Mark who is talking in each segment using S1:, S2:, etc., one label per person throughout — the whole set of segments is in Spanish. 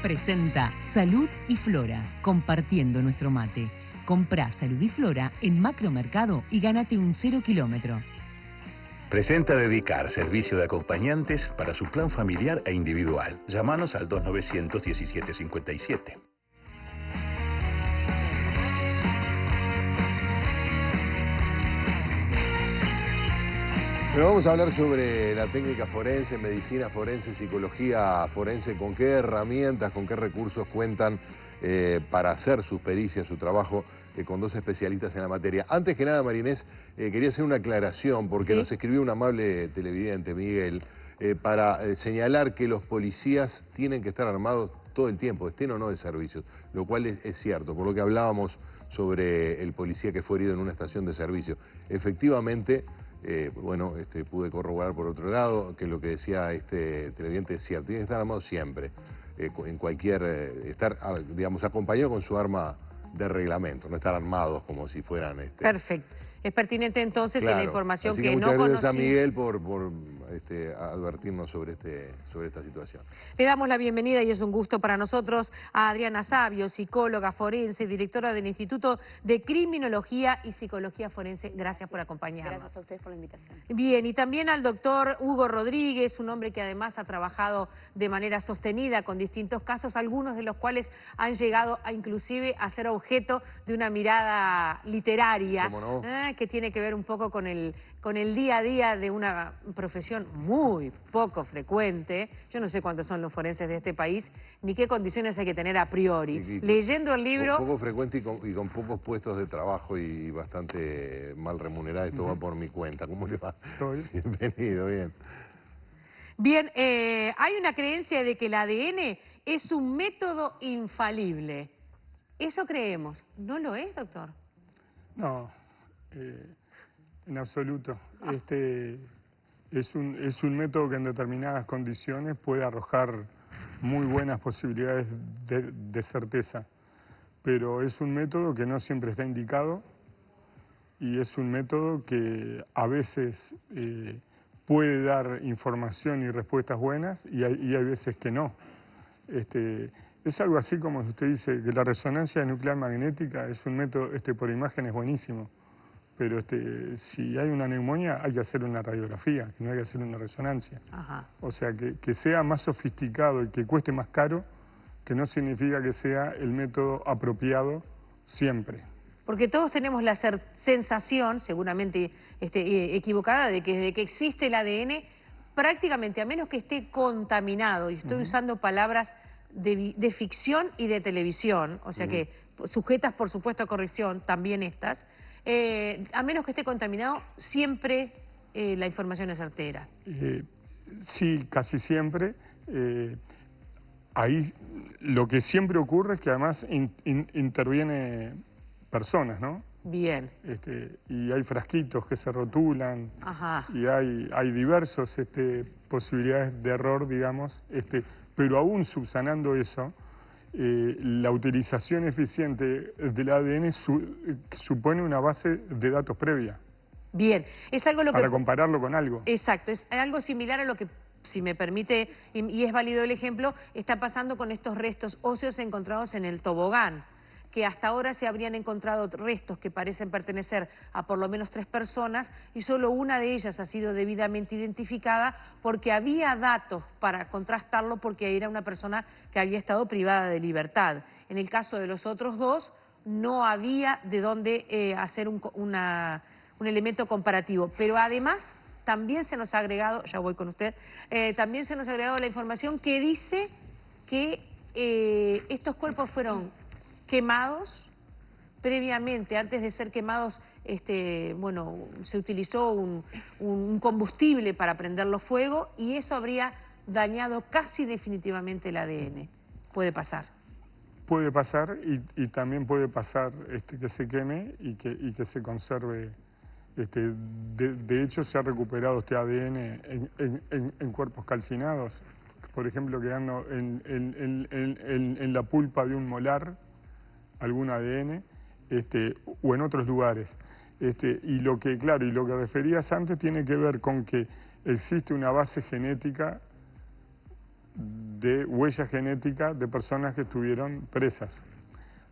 S1: Presenta Salud y Flora, compartiendo nuestro mate. Comprá Salud y Flora en Macromercado y gánate un 0 kilómetro.
S2: Presenta Dedicar, servicio de acompañantes para su plan familiar e individual. Llámanos al 2917-57.
S3: Pero vamos a hablar sobre la técnica forense, medicina forense, psicología forense, con qué herramientas, con qué recursos cuentan para hacer sus pericias, su trabajo, con dos especialistas en la materia. Antes que nada, Marinés, quería hacer una aclaración, porque nos escribió un amable televidente, Miguel, para señalar que los policías tienen que estar armados todo el tiempo, estén o no de servicio, lo cual es cierto, por lo que hablábamos sobre el policía que fue herido en una estación de servicio. Efectivamente, pude corroborar por otro lado que lo que decía este televidente es cierto. Tiene que estar armado siempre, en cualquier, digamos, acompañado con su arma de reglamento, no estar armados como si fueran...
S4: Perfecto. Es pertinente entonces
S3: Claro.
S4: en la información
S3: Así
S4: que no
S3: muchas gracias
S4: conocía.
S3: a Miguel por advertirnos sobre esta situación.
S4: Le damos la bienvenida y es un gusto para nosotros a Adriana Sabio, psicóloga forense, directora del Instituto de Criminología y Psicología Forense. Gracias por acompañarnos.
S5: Gracias a ustedes por la invitación.
S4: Bien, y también al doctor Hugo Rodríguez, un hombre que además ha trabajado de manera sostenida con distintos casos, algunos de los cuales han llegado a inclusive a ser objeto de una mirada literaria.
S3: ¿Cómo no?
S4: Que tiene que ver un poco con el día a día de una profesión muy poco frecuente. Yo no sé cuántos son los forenses de este país, ni qué condiciones hay que tener a priori. Leyendo el libro...
S3: Poco frecuente y con pocos puestos de trabajo y bastante mal remunerado. Esto va por mi cuenta. ¿Cómo le va? Bienvenido, bien.
S4: Bien, hay una creencia de que el ADN es un método infalible. Eso creemos. ¿No lo es, doctor?
S6: No, en absoluto. Es un método que en determinadas condiciones puede arrojar muy buenas posibilidades de certeza, pero es un método que no siempre está indicado y es un método que a veces puede dar información y respuestas buenas y hay veces que no. Es algo así como usted dice, que la resonancia nuclear magnética es un método por imagen es buenísimo, pero si hay una neumonía hay que hacer una radiografía, no hay que hacer una resonancia.
S4: Ajá.
S6: O sea, que sea más sofisticado y que cueste más caro, que no significa que sea el método apropiado siempre.
S4: Porque todos tenemos la sensación, seguramente equivocada, de que desde que existe el ADN, prácticamente, a menos que esté contaminado, y estoy usando palabras de ficción y de televisión, o sea que sujetas por supuesto a corrección, también estas, a menos que esté contaminado, siempre la información es certera.
S6: Sí, casi siempre. Ahí lo que siempre ocurre es que además interviene personas, ¿no?
S4: Bien.
S6: Y hay frasquitos que se rotulan.
S4: Ajá.
S6: Y hay diversas posibilidades de error, digamos, pero aún subsanando eso, la utilización eficiente del ADN supone una base de datos previa.
S4: Bien, es algo
S6: para compararlo con algo.
S4: Exacto, es algo similar a lo que, si me permite, y es válido el ejemplo, está pasando con estos restos óseos encontrados en el tobogán, que hasta ahora se habrían encontrado restos que parecen pertenecer a por lo menos 3 personas y solo una de ellas ha sido debidamente identificada porque había datos para contrastarlo porque era una persona que había estado privada de libertad. En el caso de los otros 2 no había de dónde hacer un elemento comparativo, pero además también se nos ha agregado, ya voy con usted, también se nos ha agregado la información que dice que estos cuerpos fueron quemados previamente. Antes de ser quemados, se utilizó un combustible para prenderlo fuego y eso habría dañado casi definitivamente el ADN. Puede pasar.
S6: Puede pasar y también puede pasar que se queme y que se conserve. De hecho, se ha recuperado este ADN en cuerpos calcinados, por ejemplo, quedando en la pulpa de un molar, algún ADN, o en otros lugares. Y lo que referías antes tiene que ver con que existe una base genética de huella genética de personas que estuvieron presas.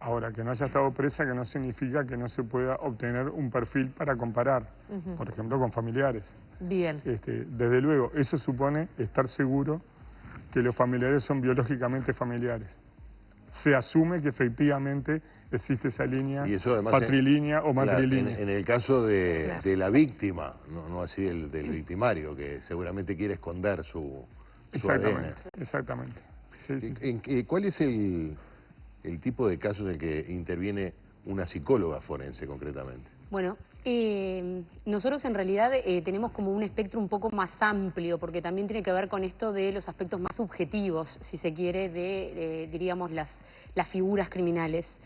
S6: Ahora, que no haya estado presa, que no significa que no se pueda obtener un perfil para comparar, por ejemplo, con familiares.
S4: Bien.
S6: Desde luego, eso supone estar seguro que los familiares son biológicamente familiares. Se asume que efectivamente existe esa línea
S3: Y eso además
S6: patrilínea o matrilínea.
S3: Claro, en el caso de la víctima, no así del victimario, que seguramente quiere esconder su ADN.
S6: Exactamente. Sí, sí.
S3: ¿Cuál es el tipo de casos en el que interviene una psicóloga forense concretamente?
S5: Bueno, nosotros en realidad tenemos como un espectro un poco más amplio, porque también tiene que ver con esto de los aspectos más subjetivos, si se quiere, de, diríamos, las figuras criminales.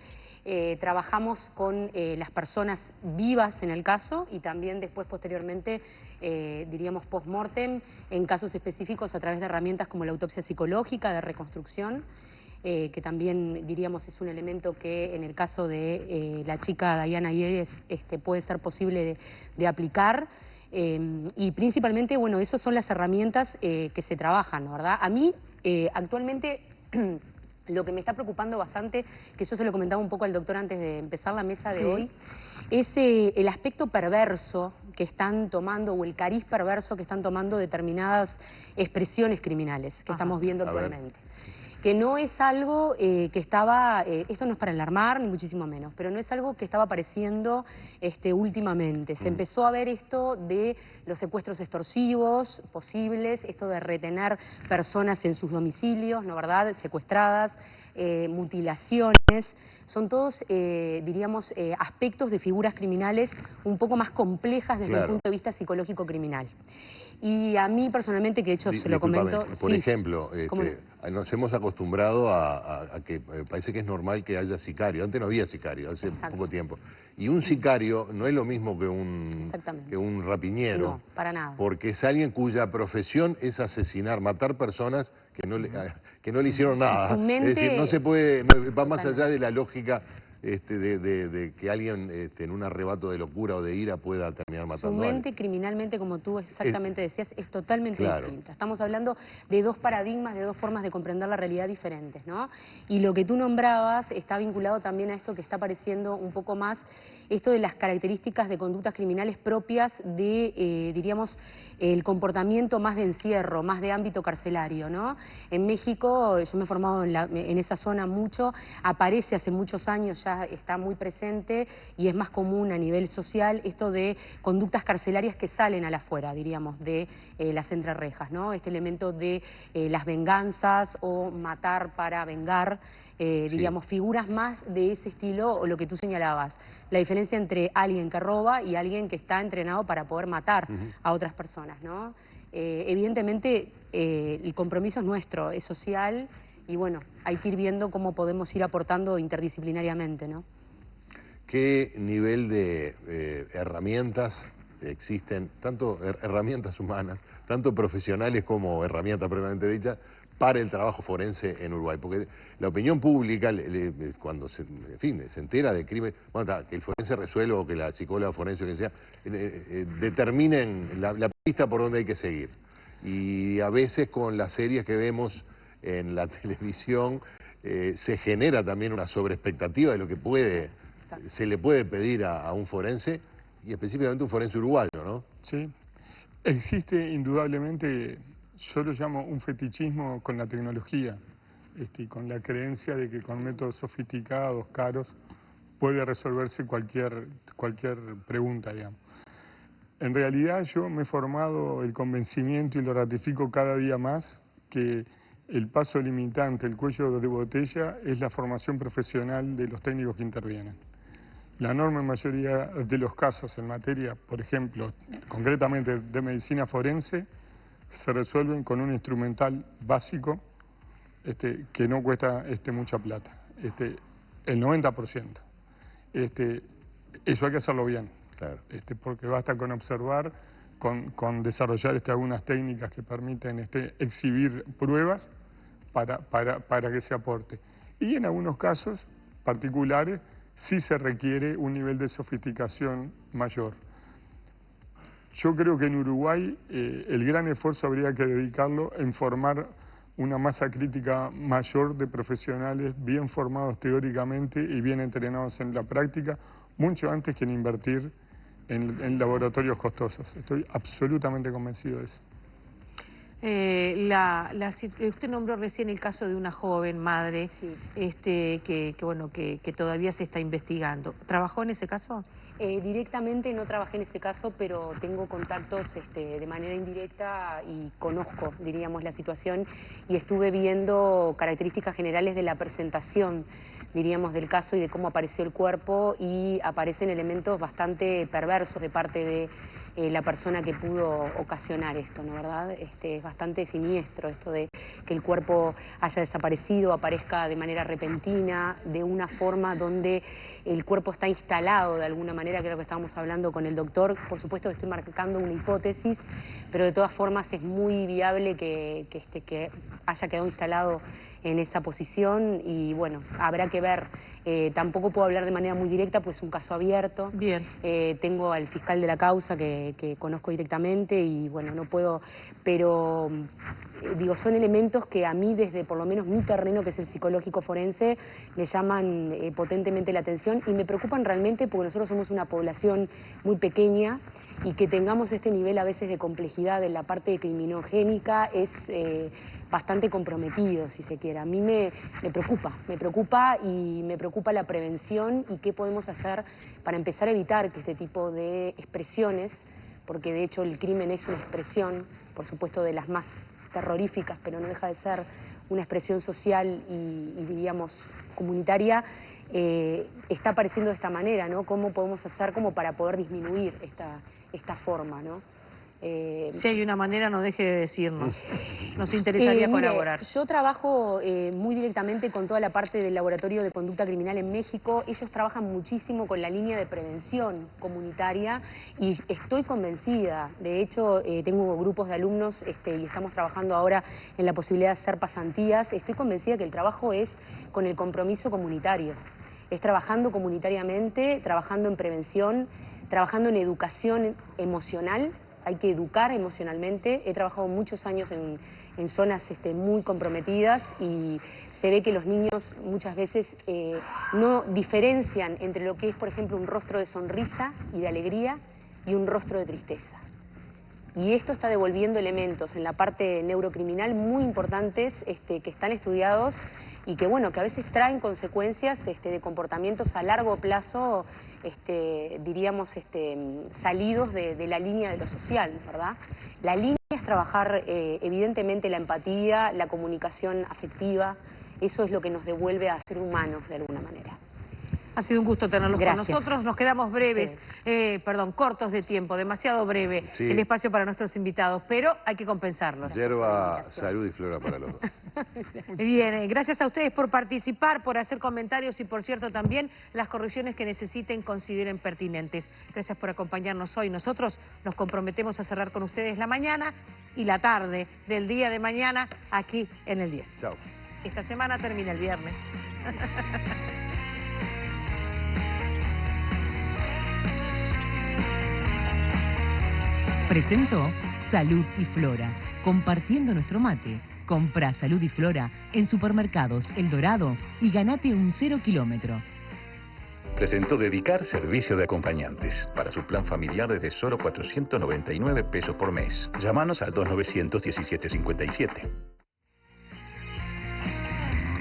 S5: Trabajamos con las personas vivas en el caso y también después, posteriormente, diríamos post-mortem, en casos específicos a través de herramientas como la autopsia psicológica, de reconstrucción, que también, diríamos, es un elemento que en el caso de la chica Diana Yeres puede ser posible de aplicar. Y principalmente, bueno, esas son las herramientas que se trabajan, ¿verdad? A mí, actualmente... Lo que me está preocupando bastante, que yo se lo comentaba un poco al doctor antes de empezar la mesa de hoy, es el aspecto perverso que están tomando, o el cariz perverso que están tomando determinadas expresiones criminales que estamos viendo actualmente. Que no es algo que estaba, esto no es para alarmar, ni muchísimo menos, pero no es algo que estaba apareciendo últimamente. Se empezó a ver esto de los secuestros extorsivos posibles, esto de retener personas en sus domicilios, ¿no verdad?, secuestradas, mutilaciones. Son todos, diríamos, aspectos de figuras criminales un poco más complejas desde el punto de vista psicológico-criminal. Y a mí personalmente, que de hecho se lo comento...
S3: Por ejemplo, nos hemos acostumbrado a que parece que es normal que haya sicario. Antes no había sicario, hace poco tiempo. Y un sicario no es lo mismo que un rapiñero.
S5: No, para nada.
S3: Porque es alguien cuya profesión es asesinar, matar personas que no le hicieron nada. Es decir, no se puede, va más allá de la lógica de que alguien en un arrebato de locura o de ira pueda terminar matando
S5: Su
S3: a
S5: mente
S3: alguien.
S5: criminalmente, como tú exactamente decías, es totalmente distinta. Estamos hablando de dos paradigmas, de dos formas de comprender la realidad diferentes, ¿no? Y lo que tú nombrabas está vinculado también a esto que está apareciendo un poco más, esto de las características de conductas criminales propias de, diríamos, el comportamiento más de encierro, más de ámbito carcelario, ¿no? En México, yo me he formado en esa zona mucho, aparece hace muchos años, ya está muy presente y es más común a nivel social esto de conductas carcelarias que salen a la afuera, diríamos, de las entrerejas, ¿no? Este elemento de las venganzas o matar para vengar, diríamos, figuras más de ese estilo, o lo que tú señalabas, la diferencia entre alguien que roba y alguien que está entrenado para poder matar a otras personas, ¿no? Evidentemente el compromiso es nuestro, es social, y bueno, hay que ir viendo cómo podemos ir aportando interdisciplinariamente, ¿no?
S3: ¿Qué nivel de herramientas existen, tanto herramientas humanas, tanto profesionales como herramientas previamente dichas, para el trabajo forense en Uruguay? Porque la opinión pública, cuando se entera de crimen, bueno, que el forense resuelva o que la psicóloga forense o que sea, determinen la pista por donde hay que seguir. Y a veces con las series que vemos en la televisión se genera también una sobreexpectativa de lo que se le puede pedir a un forense, y específicamente un forense uruguayo, ¿no?
S6: Sí, existe indudablemente, yo lo llamo un fetichismo con la tecnología, con la creencia de que con métodos sofisticados, caros, puede resolverse cualquier pregunta, digamos. En realidad yo me he formado el convencimiento, y lo ratifico cada día más, que el paso limitante, el cuello de botella, es la formación profesional de los técnicos que intervienen. La enorme mayoría de los casos en materia, por ejemplo, concretamente de medicina forense, se resuelven con un instrumental básico que no cuesta mucha plata, el 90%. Eso hay que hacerlo bien,
S3: claro.
S6: Porque basta con observar, con desarrollar algunas técnicas que permiten exhibir pruebas para que se aporte. Y en algunos casos particulares sí se requiere un nivel de sofisticación mayor. Yo creo que en Uruguay el gran esfuerzo habría que dedicarlo en formar una masa crítica mayor de profesionales bien formados teóricamente y bien entrenados en la práctica, mucho antes que en invertir en laboratorios costosos. Estoy absolutamente convencido de eso.
S4: Usted nombró recién el caso de una joven madre,
S5: Sí.
S4: que todavía se está investigando. ¿Trabajó en ese caso?
S5: Directamente no trabajé en ese caso, pero tengo contactos de manera indirecta y conozco, diríamos, la situación, y estuve viendo características generales de la presentación, diríamos, del caso y de cómo apareció el cuerpo, y aparecen elementos bastante perversos de parte de la persona que pudo ocasionar esto, ¿no verdad? Es bastante siniestro esto de que el cuerpo haya desaparecido, aparezca de manera repentina, de una forma donde el cuerpo está instalado de alguna manera, que es lo que estábamos hablando con el doctor. Por supuesto que estoy marcando una hipótesis, pero de todas formas es muy viable que haya quedado instalado en esa posición y bueno, habrá que ver. Tampoco puedo hablar de manera muy directa, pues es un caso abierto.
S4: Bien.
S5: Tengo al fiscal de la causa que conozco directamente y bueno, no puedo, pero digo, son elementos que a mí desde por lo menos mi terreno, que es el psicológico forense, me llaman potentemente la atención y me preocupan realmente porque nosotros somos una población muy pequeña y que tengamos este nivel a veces de complejidad en la parte criminogénica es bastante comprometido, si se quiere. A mí me preocupa y me preocupa la prevención y qué podemos hacer para empezar a evitar que este tipo de expresiones, porque de hecho el crimen es una expresión, por supuesto de las más terroríficas, pero no deja de ser una expresión social y diríamos comunitaria, está apareciendo de esta manera, ¿no? ¿Cómo podemos hacer como para poder disminuir esta forma, ¿no?
S4: Si hay una manera, no deje de decirnos. Nos interesaría colaborar.
S5: Yo trabajo muy directamente con toda la parte del Laboratorio de Conducta Criminal en México. Ellos trabajan muchísimo con la línea de prevención comunitaria y estoy convencida. De hecho, tengo grupos de alumnos y estamos trabajando ahora en la posibilidad de hacer pasantías. Estoy convencida que el trabajo es con el compromiso comunitario. Es trabajando comunitariamente, trabajando en prevención, trabajando en educación emocional. Hay que educar emocionalmente. He trabajado muchos años en zonas muy comprometidas y se ve que los niños muchas veces no diferencian entre lo que es, por ejemplo, un rostro de sonrisa y de alegría y un rostro de tristeza. Y esto está devolviendo elementos en la parte neurocriminal muy importantes que están estudiados y que, bueno, que a veces traen consecuencias de comportamientos a largo plazo, diríamos, salidos de la línea de lo social, ¿verdad? La línea es trabajar, evidentemente, la empatía, la comunicación afectiva. Eso es lo que nos devuelve a ser humanos, de alguna manera.
S4: Ha sido un gusto tenerlos
S5: Gracias.
S4: con nosotros. Nos quedamos breves, cortos de tiempo, demasiado breve el espacio para nuestros invitados, pero hay que compensarlos.
S3: Yerba, salud y flora para los dos.
S4: Bien, gracias a ustedes por participar, por hacer comentarios y, por cierto, también las correcciones que necesiten, consideren pertinentes. Gracias por acompañarnos hoy. Nosotros nos comprometemos a cerrar con ustedes la mañana y la tarde del día de mañana aquí en el 10.
S3: Chao.
S4: Esta semana termina el viernes.
S1: Presentó Salud y Flora, compartiendo nuestro mate. Comprá Salud y Flora en Supermercados El Dorado y ganate un 0 kilómetro.
S2: Presentó Dedicar servicio de acompañantes para su plan familiar desde solo 499 pesos por mes. Llámanos al 2900 1757.